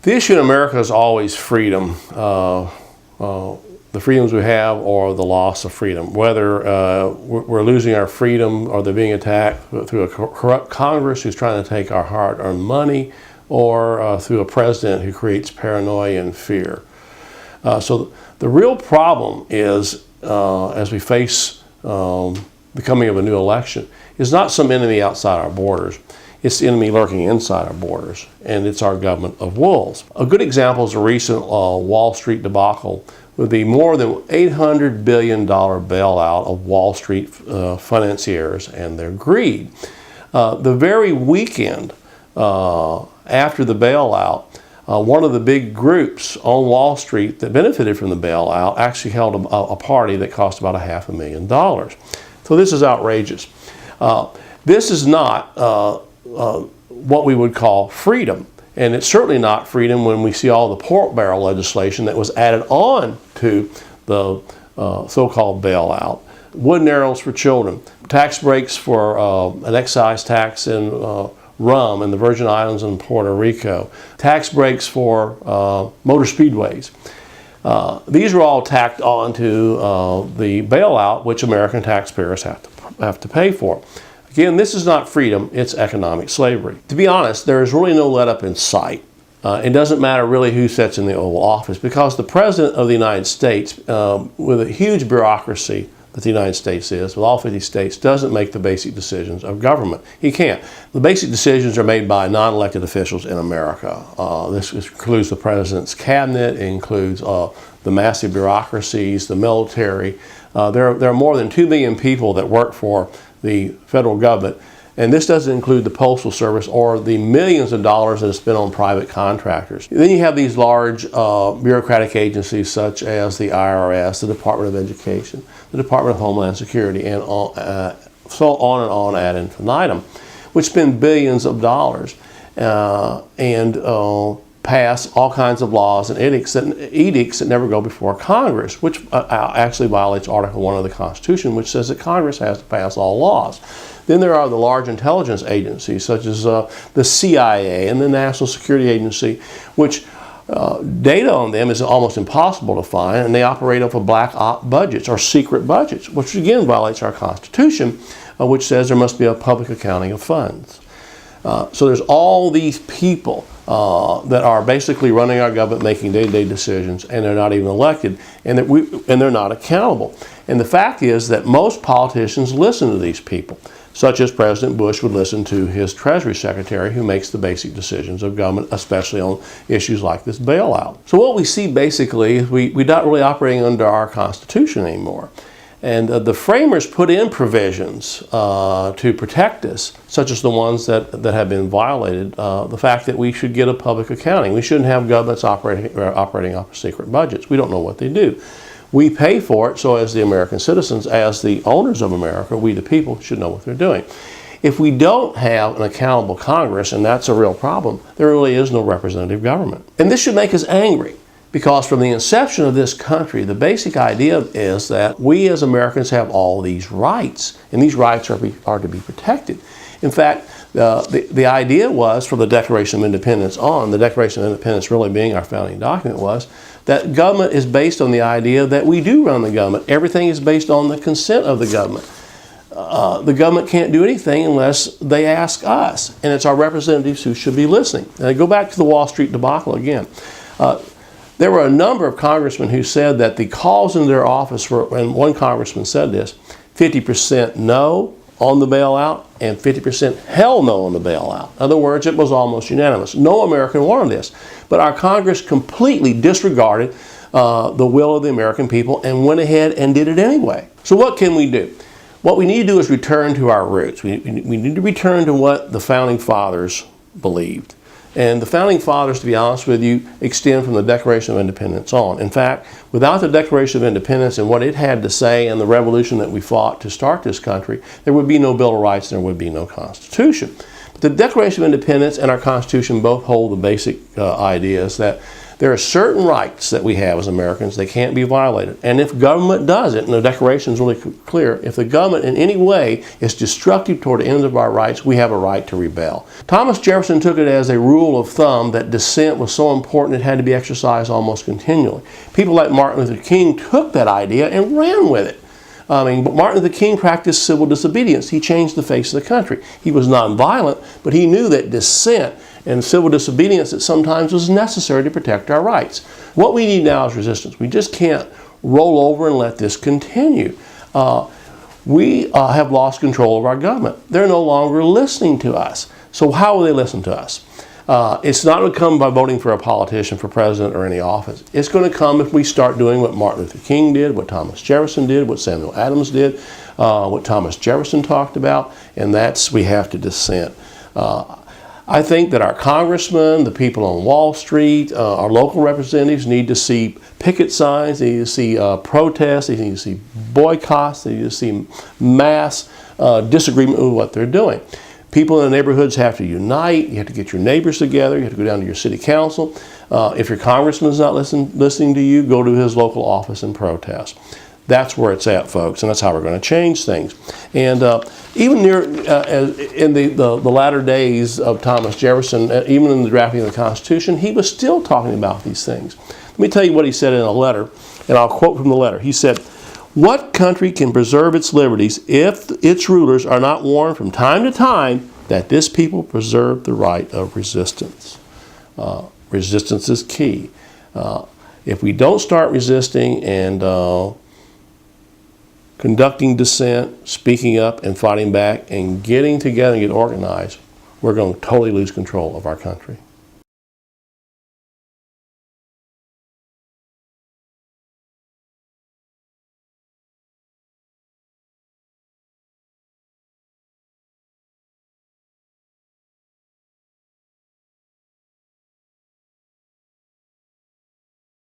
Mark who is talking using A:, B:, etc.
A: The issue in America is always freedom. The freedoms we have or the loss of freedom. Whether we're losing our freedom or they're being attacked through a corrupt Congress who's trying to take our hard-earned money, or through a president who creates paranoia and fear. So the real problem is, as we face the coming of a new election, is not some enemy outside our borders. It's the enemy lurking inside our borders, and it's our government of wolves. A good example is a recent Wall Street debacle with the more than $800 billion bailout of Wall Street financiers and their greed. The very weekend after the bailout, one of the big groups on Wall Street that benefited from the bailout actually held a party that cost about $500,000. So this is outrageous. This is not what we would call freedom. And it's certainly not freedom when we see all the pork barrel legislation that was added on to the so-called bailout. Wooden arrows for children, tax breaks for an excise tax in rum in the Virgin Islands and Puerto Rico, tax breaks for motor speedways. These are all tacked on to the bailout, which American taxpayers have to pay for. Again, this is not freedom, it's economic slavery. To be honest, there is really no let up in sight. It doesn't matter really who sits in the Oval Office, because the President of the United States, with a huge bureaucracy that the United States is, with all 50 states, doesn't make the basic decisions of government. He can't. The basic decisions are made by non-elected officials in America. This includes the President's cabinet, it includes the massive bureaucracies, the military. There are more than 2 million people that work for the federal government, and this doesn't include the Postal Service or the millions of dollars that is spent on private contractors. Then you have these large bureaucratic agencies such as the IRS, the Department of Education, the Department of Homeland Security, and so on and on ad infinitum, which spend billions of dollars and pass all kinds of laws and edicts that never go before Congress, which actually violates Article 1 of the Constitution, which says that Congress has to pass all laws. Then there are the large intelligence agencies, such as the CIA and the National Security Agency, which data on them is almost impossible to find, and they operate off of black op budgets or secret budgets, which again violates our Constitution, which says there must be a public accounting of funds. So there's all these people that are basically running our government, making day-to-day decisions, and they're not even elected, and they're not accountable. And the fact is that most politicians listen to these people, such as President Bush would listen to his Treasury Secretary, who makes the basic decisions of government, especially on issues like this bailout. So what we see basically is we're not really operating under our Constitution anymore. And the framers put in provisions to protect us, such as the ones that have been violated. The fact that we should get a public accounting. We shouldn't have governments operating off of secret budgets. We don't know what they do. We pay for it, so as the American citizens, as the owners of America, we the people should know what they're doing. If we don't have an accountable Congress, and that's a real problem, there really is no representative government. And this should make us angry. Because from the inception of this country, the basic idea is that we as Americans have all these rights, and these rights are to be protected. In fact, the idea was, from the Declaration of Independence on, the Declaration of Independence really being our founding document, was that government is based on the idea that we do run the government. Everything is based on the consent of the government. The government can't do anything unless they ask us, and it's our representatives who should be listening. And I go back to the Wall Street debacle again. There were a number of congressmen who said that the calls into their office were, and one congressman said this, 50% no on the bailout and 50% hell no on the bailout. In other words, it was almost unanimous. No American wanted this. But our Congress completely disregarded the will of the American people and went ahead and did it anyway. So what can we do? What we need to do is return to our roots. We need to return to what the Founding Fathers believed. And the Founding Fathers, to be honest with you, extend from the Declaration of Independence on. In fact, without the Declaration of Independence and what it had to say and the revolution that we fought to start this country, there would be no Bill of Rights and there would be no Constitution. But the Declaration of Independence and our Constitution both hold the basic ideas that There are certain rights that we have as Americans that can't be violated. And if government does it, and the Declaration is really clear, if the government in any way is destructive toward the ends of our rights, we have a right to rebel. Thomas Jefferson took it as a rule of thumb that dissent was so important it had to be exercised almost continually. People like Martin Luther King took that idea and ran with it. But Martin Luther King practiced civil disobedience. He changed the face of the country. He was nonviolent, but he knew that dissent and civil disobedience that sometimes was necessary to protect our rights. What we need now is resistance. We just can't roll over and let this continue. We have lost control of our government. They're no longer listening to us. So how will they listen to us? It's not going to come by voting for a politician for president or any office. It's going to come if we start doing what Martin Luther King did, what Thomas Jefferson did, what Samuel Adams did, what Thomas Jefferson talked about, and that's we have to dissent. I think that our congressmen, the people on Wall Street, our local representatives need to see picket signs, they need to see protests, they need to see boycotts, they need to see mass disagreement with what they're doing. People in the neighborhoods have to unite. You have to get your neighbors together. You have to go down to your city council. If your congressman is not listening to you, go to his local office and protest. That's where it's at, folks, and that's how we're going to change things. And even near in the latter days of Thomas Jefferson, even in the drafting of the Constitution, he was still talking about these things. Let me tell you what he said in a letter, and I'll quote from the letter. He said, "What country can preserve its liberties if its rulers are not warned from time to time that this people preserve the right of resistance?" Resistance is key. If we don't start resisting and conducting dissent, speaking up and fighting back and getting together and get organized, we're going to totally lose control of our country.